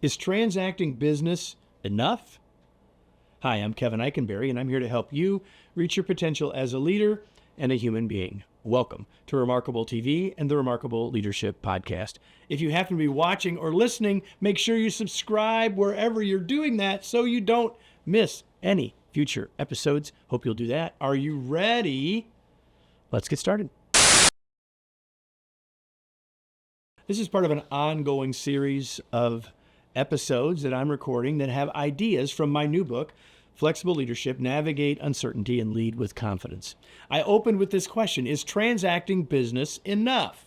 Is transacting business enough? Hi, I'm Kevin Eikenberry, and I'm here to help you reach your potential as a leader and a human being. Welcome to Remarkable TV and the Remarkable Leadership Podcast. If you happen to be watching or listening, make sure you subscribe wherever you're doing that so you don't miss any future episodes. Hope you'll do that. Are you ready? Let's get started. This is part of an ongoing series of episodes that I'm recording that have ideas from my new book, Flexible Leadership, Navigate Uncertainty and Lead with Confidence. I opened with this question: is transacting business enough?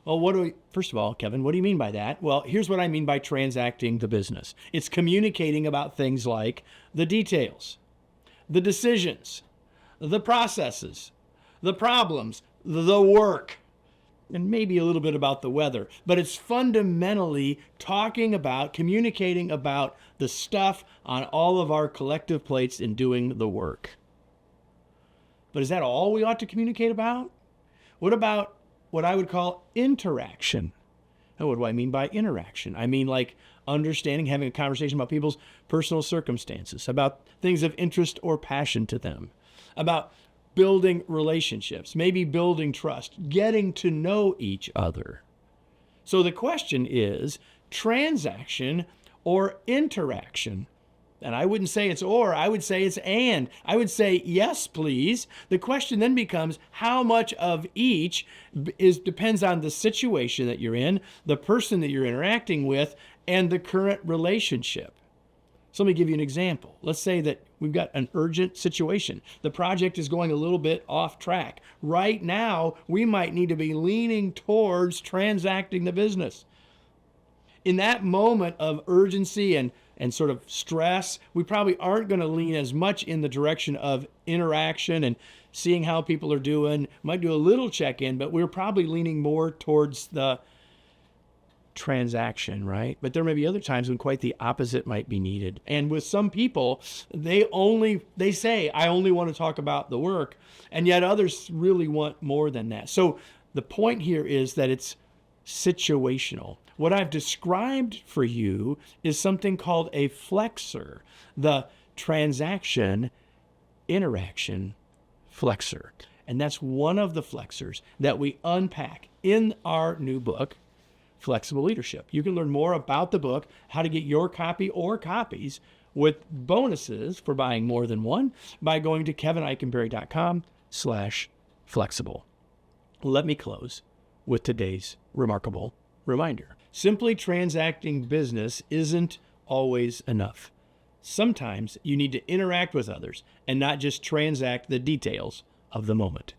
Well, first of all, Kevin, what do you mean by that? Well, here's what I mean by transacting the business. It's communicating about things like the details, the decisions, the processes, the problems, the work, and maybe a little bit about the weather. But it's fundamentally talking about, communicating about the stuff on all of our collective plates in doing the work. But is that all we ought to communicate about? What about what I would call interaction? Now, what do I mean by interaction? I mean like understanding, having a conversation about people's personal circumstances, about things of interest or passion to them, about building relationships, maybe building trust, getting to know each other. So the question is transaction or interaction? And I wouldn't say it's or, I would say it's and. I would say yes, please. The question then becomes how much of each depends on the situation that you're in, the person that you're interacting with, and the current relationship. So let me give you an example. Let's say that we've got an urgent situation. The project is going a little bit off track. Right now, we might need to be leaning towards transacting the business. In that moment of urgency and sort of stress, we probably aren't going to lean as much in the direction of interaction and seeing how people are doing. Might do a little check-in, but we're probably leaning more towards the transaction, right? But there may be other times when quite the opposite might be needed. And with some people, they say, I only want to talk about the work, and yet others really want more than that. So the point here is that it's situational. What I've described for you is something called a flexor, the Transaction-Interaction Flexor. And that's one of the flexors that we unpack in our new book, Flexible Leadership. You can learn more about the book, how to get your copy or copies with bonuses for buying more than one by going to kevineikenberry.com/flexible. Let me close with today's remarkable reminder. Simply transacting business isn't always enough. Sometimes you need to interact with others and not just transact the details of the moment.